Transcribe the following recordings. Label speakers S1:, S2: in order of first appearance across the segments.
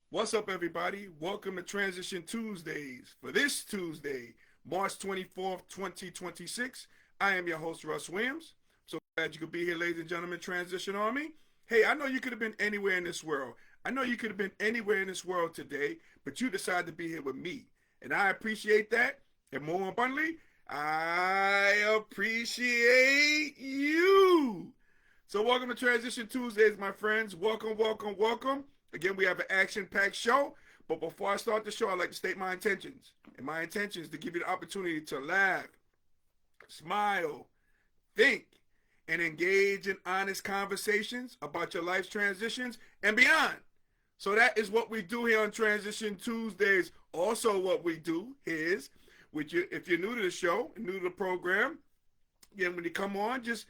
S1: What's up, everybody? Welcome to Transition Tuesdays. For this Tuesday, March 24th, 2026, I am your host, Russ Williams. So glad you could be here, ladies and gentlemen, Transition Army. Hey, I know you could have been anywhere in this world. I know you could have been anywhere in this world today, but you decided to be here with me. And I appreciate that. And more abundantly, I appreciate you. So welcome to Transition Tuesdays, my friends. Welcome, welcome, welcome. Again, we have an action-packed show. But before I start the show, I'd like to state my intentions. And my intention is to give you the opportunity to laugh, smile, think, and engage in honest conversations about your life's transitions and beyond. So that is what we do here on Transition Tuesdays. Also, what we do is, if you're new to the show, new to the program, again, when you come on, just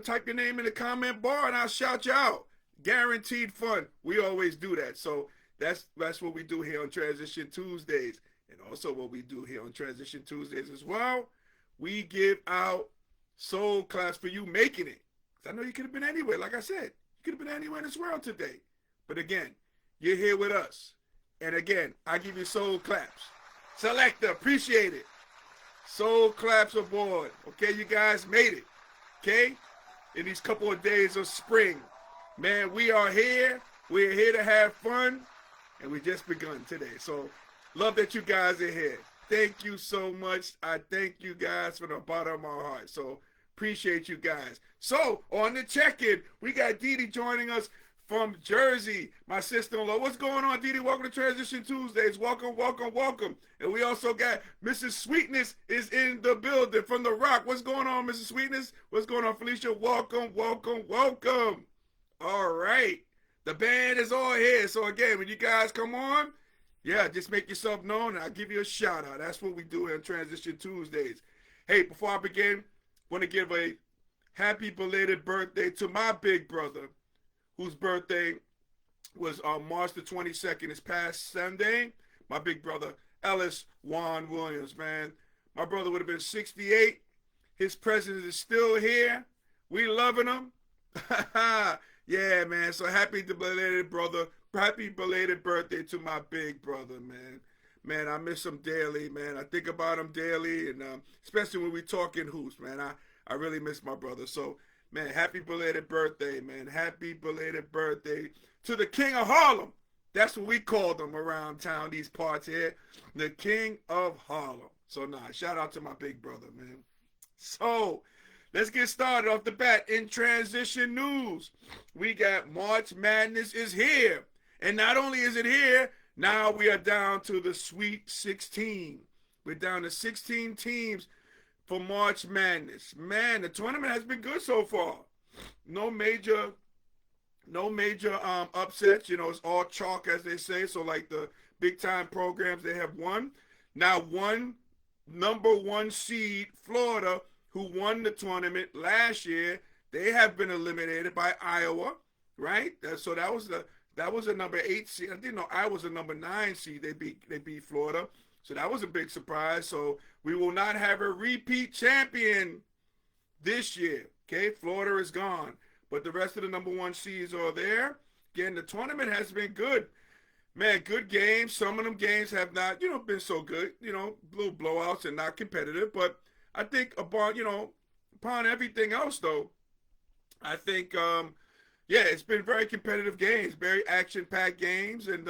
S1: type your name in the comment bar and I'll shout you out. Guaranteed fun. We always do that. So that's what we do here on Transition Tuesdays. And also what we do here on Transition Tuesdays as well, we give out soul claps for you making it. I know you could have been anywhere. Like I said, you could have been anywhere in this world today. But again, you're here with us. And again, I give you soul claps. Selector, appreciate it. Soul claps aboard. Okay, you guys made it. Okay? In these couple of days of spring. Man, we are here. We're here to have fun. And we just begun today. So, love that you guys are here. Thank you so much. I thank you guys from the bottom of my heart. So, appreciate you guys. So, on the check-in, we got Dee Dee joining us from Jersey, my sister-in-law. What's going on, Dee Dee? Welcome to Transition Tuesdays. Welcome, welcome, welcome. And we also got Mrs. Sweetness is in the building from The Rock. What's going on, Mrs. Sweetness? What's going on, Felicia? Welcome, welcome, welcome. All right. The band is all here. So, again, when you guys come on, yeah, just make yourself known and I'll give you a shout out. That's what we do on Transition Tuesdays. Hey, before I begin, I want to give a happy belated birthday to my big brother, whose birthday was on March the 22nd, this past Sunday. My big brother, Ellis Juan Williams, man. My brother would have been 68. His presence is still here. We loving him. Yeah, man. So happy belated brother. Happy belated birthday to my big brother, man. Man, I miss him daily, man. I think about him daily, and especially when we talking hoops, man. I really miss my brother. So, man, happy belated birthday, man. Happy belated birthday to the King of Harlem. That's what we called him around town, these parts here. The King of Harlem. So, shout out to my big brother, man. So, let's get started off the bat in transition news. We got March Madness is here. And not only is it here, now we are down to the Sweet 16. We're down to 16 teams for March Madness. Man, the tournament has been good so far. No major upsets. It's all chalk, as they say. So like the big time programs, they have won. Now number one seed, Florida, who won the tournament last year, they have been eliminated by Iowa, right? So that was a number 8 seed. I didn't know Iowa was a number 9 seed. They beat Florida. So that was a big surprise. So we will not have a repeat champion this year. Okay, Florida is gone. But the rest of the number 1 seeds are there. Again, the tournament has been good. Man, good games. Some of them games have not, been so good. Little blowouts and not competitive. But I think upon everything else, though, I think, it's been very competitive games, very action-packed games. And,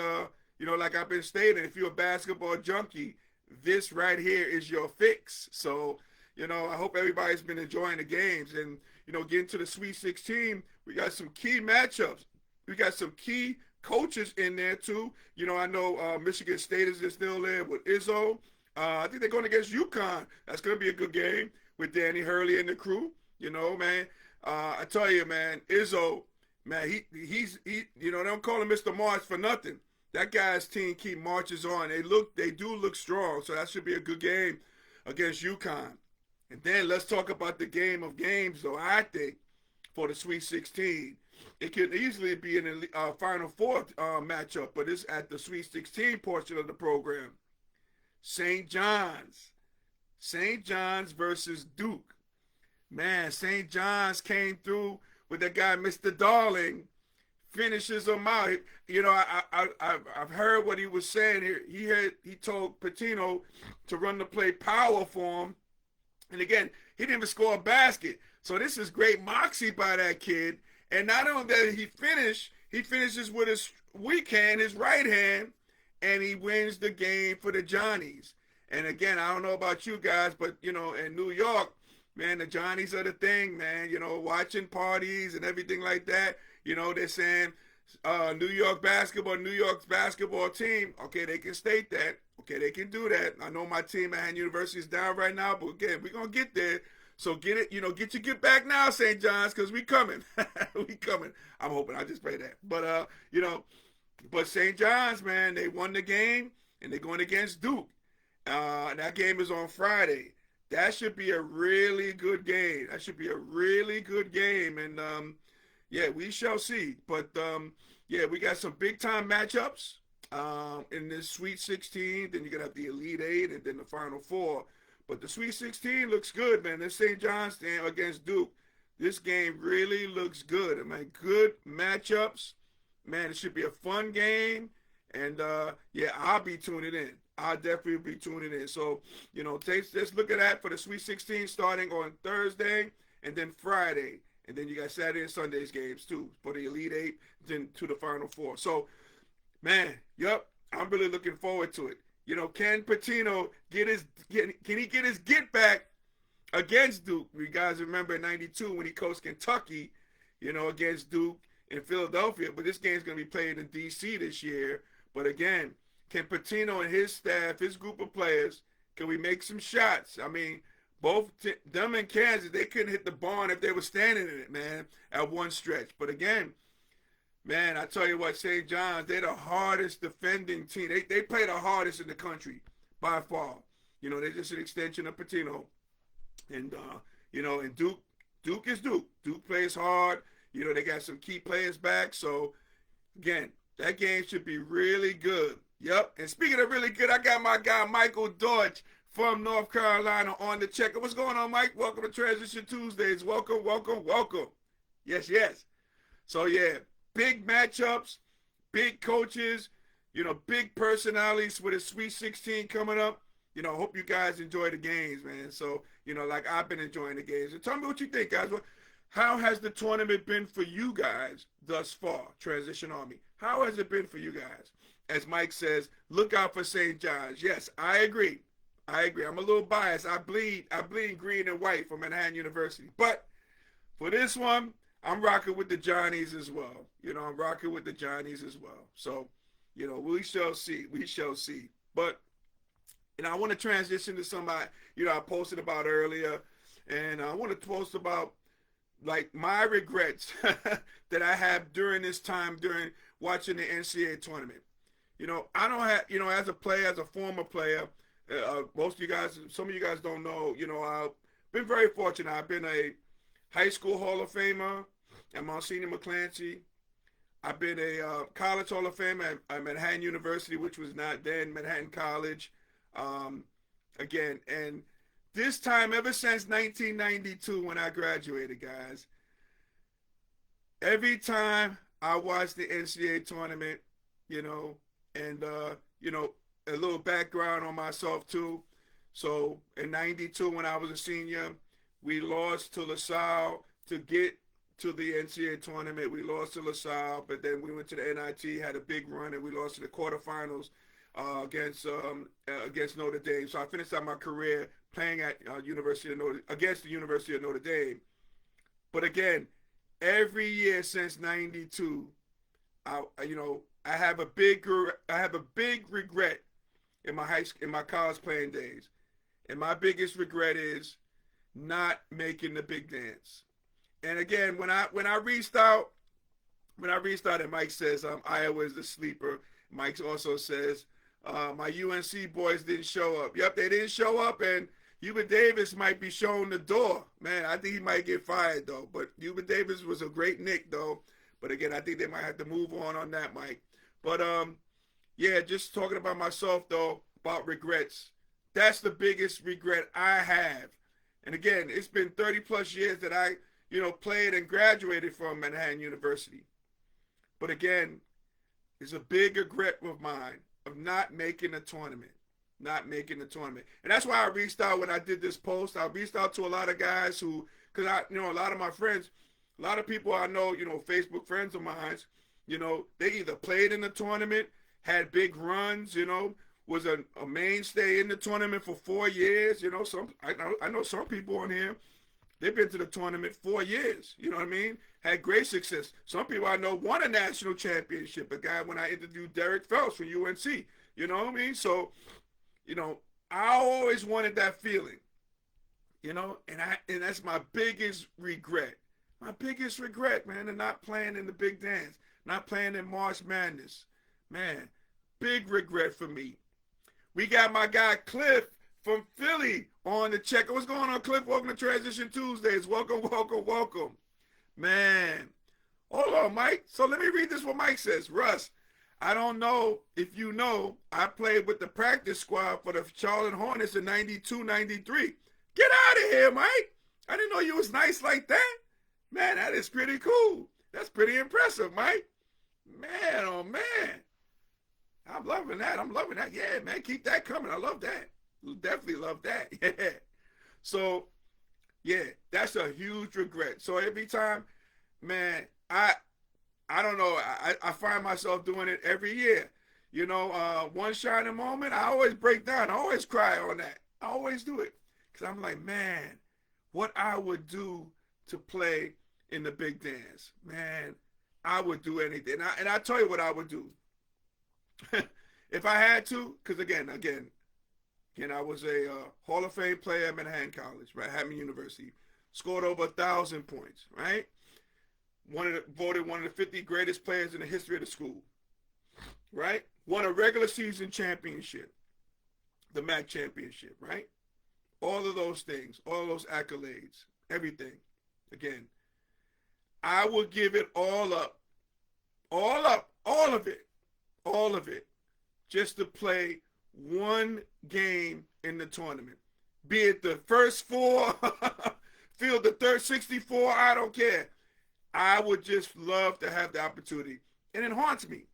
S1: like I've been stating, if you're a basketball junkie, this right here is your fix. So, I hope everybody's been enjoying the games. And, getting to the Sweet 16, we got some key matchups. We got some key coaches in there, too. I know Michigan State is still there with Izzo. I think they're going against UConn. That's going to be a good game with Danny Hurley and the crew. Man, I tell you, man, Izzo, man, he's they don't call him Mr. March for nothing. That guy's team keep marches on. They do look strong, so that should be a good game against UConn. And then let's talk about the game of games, though. I think for the Sweet 16, it could easily be in the Final Four matchup, but it's at the Sweet 16 portion of the program. St. John's versus Duke. Man, St. John's came through with that guy, Mr. Darling, finishes him out. You know, I've heard what he was saying here. He told Patino to run the play power for him, and again, he didn't even score a basket. So this is great moxie by that kid. And not only that he finishes with his weak hand, his right hand, and he wins the game for the Johnnies. And again, I don't know about you guys, but you know, in New York, man, the Johnnies are the thing, man. You know, watching parties and everything like that. You know, they're saying New York's basketball team. Okay, they can state that. Okay, they can do that. I know my team at University is down right now, but again, we're gonna get there. So get it, you know, get back now, St. John's, because we coming. We coming. I'm hoping. I just pray that. But you know, but St. John's, man, they won the game and they're going against Duke. And that game is on Friday. That should be a really good game. That should be a really good game. And yeah, we shall see. But yeah, we got some big time matchups in this Sweet 16. Then you're gonna have the Elite Eight and then the Final Four. But the Sweet 16 looks good, man. This St. John's game against Duke, this game really looks good. I mean, good matchups. Man, it should be a fun game. And yeah, I'll be tuning in. I'll definitely be tuning in. So, you know, let's look at that for the Sweet 16 starting on Thursday and then Friday. And then you got Saturday and Sunday's games too for the Elite Eight, then to the Final Four. So, man, yep, I'm really looking forward to it. You know, can Patino can he get his get back against Duke? You guys remember in '92 when he coached Kentucky, you know, against Duke in Philadelphia. But this game's going to be played in D.C. this year. But again, can Patino and his staff, his group of players, can we make some shots? I mean, both them and Kansas, they couldn't hit the barn if they were standing in it, man, at one stretch. But again, man, I tell you what, St. John's, they're the hardest defending team. They play the hardest in the country by far. You know, they're just an extension of Patino. And, you know, and Duke is Duke. Duke plays hard. You know, they got some key players back. So, again, that game should be really good. Yep. And speaking of really good, I got my guy Michael Deutsch from North Carolina on the checker. What's going on, Mike? Welcome to Transition Tuesdays. Welcome, welcome, welcome. Yes, yes. So, yeah. Big matchups, big coaches, you know, big personalities with a Sweet 16 coming up. You know, hope you guys enjoy the games, man. So, you know, like I've been enjoying the games. And tell me what you think, guys. How has the tournament been for you guys thus far, Transition Army? How has it been for you guys? As Mike says, look out for St. John's. Yes, I agree. I agree. I'm a little biased. I bleed green and white from Manhattan University. But for this one, I'm rocking with the Johnnies as well. You know, I'm rocking with the Johnnies as well. So, you know, we shall see. We shall see. But, you know, I want to transition to somebody, you know, I posted about earlier. And I want to post about, like, my regrets that I have during this time, during watching the NCAA tournament. You know, I don't have, you know, as a player, as a former player, most of you guys, some of you guys don't know, you know, I've been very fortunate. I've been a High School Hall of Famer at Monsignor McClancy. I've been a College Hall of Famer at Manhattan University, which was not then Manhattan College. Again, and this time, ever since 1992 when I graduated, guys, every time I watch the NCAA tournament, you know, and, you know, a little background on myself too. So in 92 when I was a senior, we lost to LaSalle to get to the NCAA tournament. We lost to LaSalle, but then we went to the NIT, had a big run, and we lost to the quarterfinals against Notre Dame. So I finished out my career playing at against the University of Notre Dame. But again, every year since '92, I have a big regret in my college playing days, and my biggest regret is not making the big dance. And again, when I reached out, and Mike says Iowa is the sleeper. Mike also says my UNC boys didn't show up. Yep, they didn't show up, and Hubert Davis might be showing the door. Man, I think he might get fired though. But Hubert Davis was a great Nick though. But again, I think they might have to move on that, Mike. But yeah, just talking about myself though, about regrets. That's the biggest regret I have. And again, it's been 30 plus years that I, you know, played and graduated from Manhattan University. But again, it's a big regret of mine of not making the tournament. Not making the tournament. And that's why I reached out when I did this post. I reached out to a lot of guys who, because a lot of my friends, a lot of people I know, Facebook friends of mine, they either played in the tournament, had big runs, was a mainstay in the tournament for 4 years. I know some people on here, they've been to the tournament 4 years. You know what I mean? Had great success. Some people I know won a national championship. A guy when I interviewed Derek Phelps from UNC. You know what I mean? So, I always wanted that feeling. And that's my biggest regret. My biggest regret, man, of not playing in the big dance, not playing in March Madness. Man, big regret for me. We got my guy Cliff from Philly on the check. What's going on, Cliff? Welcome to Transition Tuesdays. Welcome, welcome, welcome. Man, hold on, Mike. So let me read this what Mike says. Russ, I don't know if you know, I played with the practice squad for the Charlotte Hornets in 92, 93. Get out of here, Mike. I didn't know you was nice like that. Man, that is pretty cool. That's pretty impressive, Mike. Man, oh, man. I'm loving that. Yeah, man, keep that coming. I love that. Definitely love that. Yeah. So, yeah, that's a huge regret. So every time, man, I don't know. I find myself doing it every year. One shining moment, I always break down. I always cry on that. I always do it. Because I'm like, man, what I would do to play in the big dance. Man, I would do anything. And I tell you what I would do. If I had to, because again, I was a Hall of Fame player at Manhattan College, right? Manhattan University. Scored over 1,000 points, right? Voted one of the 50 greatest players in the history of the school, right? Won a regular season championship, the MAC championship, right? All of those things, all of those accolades, everything. Again, I would give it all up, all of it, just to play one game in the tournament. Be it the first 4, field the third 64, I don't care. I would just love to have the opportunity. And it haunts me.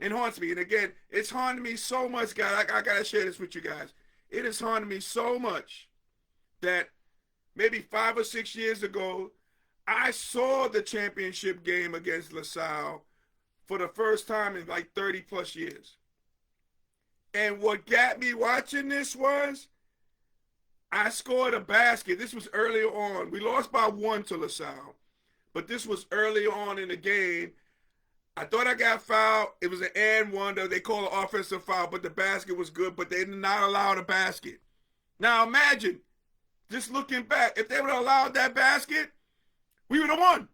S1: And again, it's haunted me so much, guys. I got to share this with you guys. It has haunted me so much that maybe 5 or 6 years ago, I saw the championship game against LaSalle for the first time in like 30 plus years. And what got me watching this was I scored a basket. This was earlier on. We lost by 1 to LaSalle, but this was early on in the game. I thought I got fouled. It was an and one. They call it offensive foul, but the basket was good, but they did not allow the basket. Now imagine, just looking back, if they would have allowed that basket, we would have won.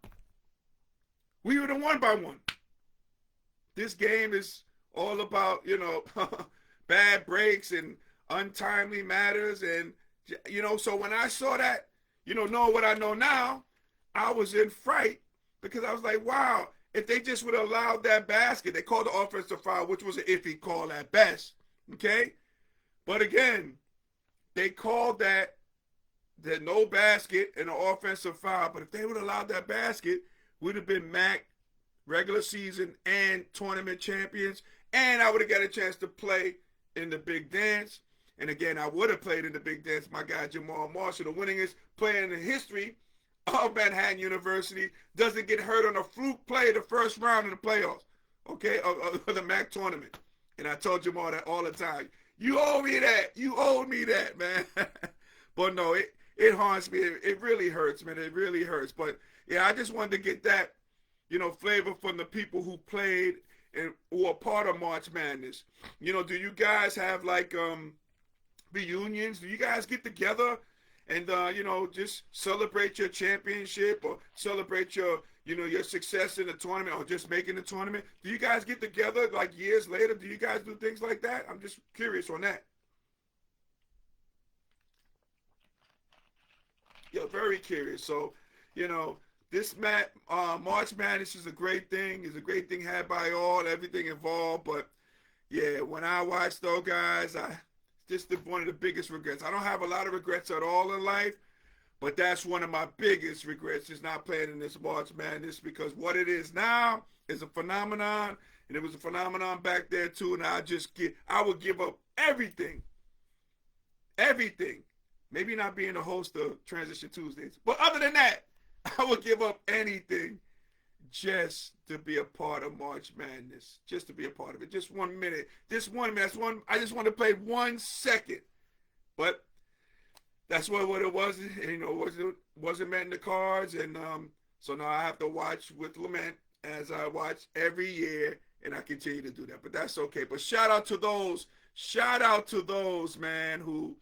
S1: We would have won by 1. This game is all about, bad breaks and untimely matters. And, so when I saw that, knowing what I know now, I was in fright because I was like, wow, if they just would have allowed that basket, they called the offensive foul, which was an iffy call at best, okay? But again, they called that no basket and an offensive foul. But if they would have allowed that basket, we'd have been MAC regular season and tournament champions, and I would have got a chance to play in the big dance. And again, I would have played in the big dance. My guy Jamal Marshall, the winningest player in the history of Manhattan University, doesn't get hurt on a fluke play the first round of the playoffs, okay, of the MAC tournament. And I told Jamal that all the time. You owe me that. You owe me that, man. But no, it haunts me. It really hurts, man. It really hurts. But yeah, I just wanted to get that, flavor from the people who played and who are part of March Madness. Do you guys have like reunions? Do you guys get together and just celebrate your championship or celebrate your your success in the tournament or just making the tournament? Do you guys get together like years later? Do you guys do things like that? I'm just curious on that. Yeah, very curious. So, this March Madness is a great thing. It's a great thing had by all, everything involved. But yeah, when I watch those guys, just one of the biggest regrets. I don't have a lot of regrets at all in life, but that's one of my biggest regrets is not playing in this March Madness because what it is now is a phenomenon, and it was a phenomenon back there too. And I would give up everything, everything. Maybe not being the host of Transition Tuesdays, but other than that, I would give up anything just to be a part of March Madness, just to be a part of it. Just 1 minute, just 1 minute. I just want to play 1 second, but that's what it was. You know, wasn't meant in the cards, and so now I have to watch with lament as I watch every year, and I continue to do that. But that's okay. But shout out to those, man, who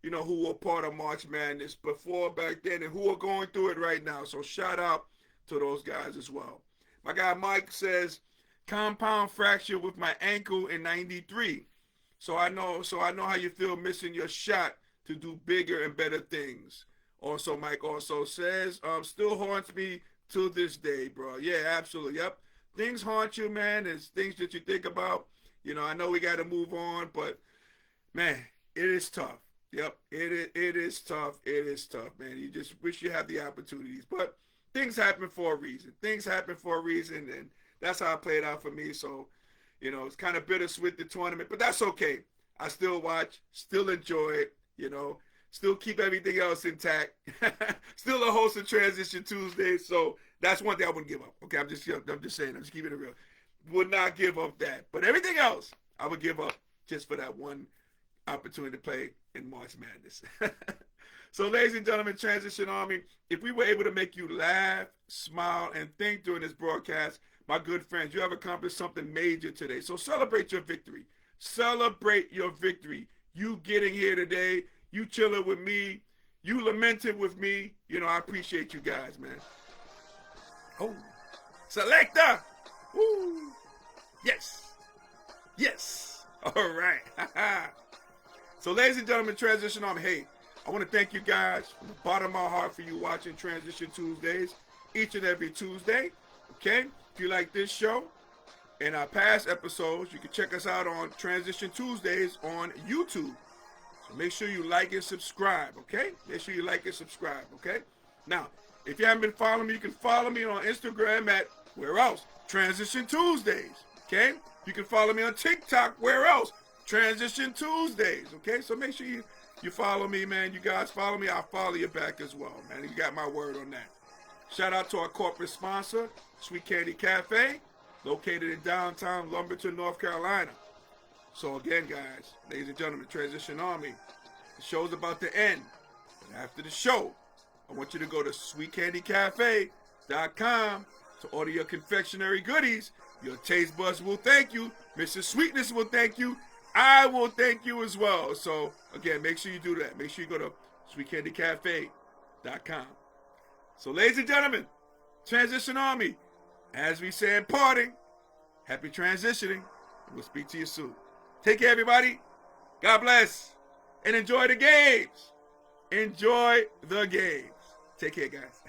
S1: who were part of March Madness before, back then, and who are going through it right now. So shout out to those guys as well. My guy Mike says, compound fracture with my ankle in '93. So I know how you feel missing your shot to do bigger and better things. Also, Mike also says, still haunts me to this day, bro. Yeah, absolutely. Yep. Things haunt you, man. There's things that you think about. You know, I know we got to move on, but man, it is tough. Yep, it is tough. It is tough, man. You just wish you had the opportunities, but things happen for a reason. And that's how it played out for me. So, you know, it's kind of bittersweet, the tournament, but that's okay. I still watch, still enjoy it, you know, still keep everything else intact. Still a host of Transition Tuesdays, so that's one thing I wouldn't give up. Okay, I'm just saying, I'm just keeping it real. Would not give up that, but everything else I would give up just for that one opportunity to play in March Madness. So, ladies and gentlemen, Transition Army, if we were able to make you laugh, smile, and think during this broadcast, my good friends, you have accomplished something major today. So celebrate your victory. Celebrate your victory. You getting here today, you chilling with me, you lamenting with me. You know, I appreciate you guys, man. Oh, selector. Woo. Yes. Yes. All right. So, ladies and gentlemen, Transition Army, hey, I want to thank you guys from the bottom of my heart for you watching Transition Tuesdays each and every Tuesday. Okay? If you like this show and our past episodes, you can check us out on Transition Tuesdays on YouTube. So make sure you like and subscribe, okay? Make sure you like and subscribe, okay? Now, if you haven't been following me, you can follow me on Instagram at where else? Transition Tuesdays, okay? You can follow me on TikTok, where else? Transition Tuesdays, okay? So make sure you follow me, man. You guys follow me, I'll follow you back as well, man. You got my word on that. Shout out to our corporate sponsor, Sweet Candy Cafe, located in downtown Lumberton, North Carolina. So again, guys, ladies and gentlemen, Transition Army, the show's about to end. But after the show, I want you to go to sweetcandycafe.com to order your confectionery goodies. Your taste buds will thank you. Mr. Sweetness will thank you. I will thank you as well. So, again, make sure you do that. Make sure you go to sweetcandycafe.com. So, ladies and gentlemen, Transition Army, as we say in parting, happy transitioning. We'll speak to you soon. Take care, everybody. God bless. And enjoy the games. Enjoy the games. Take care, guys.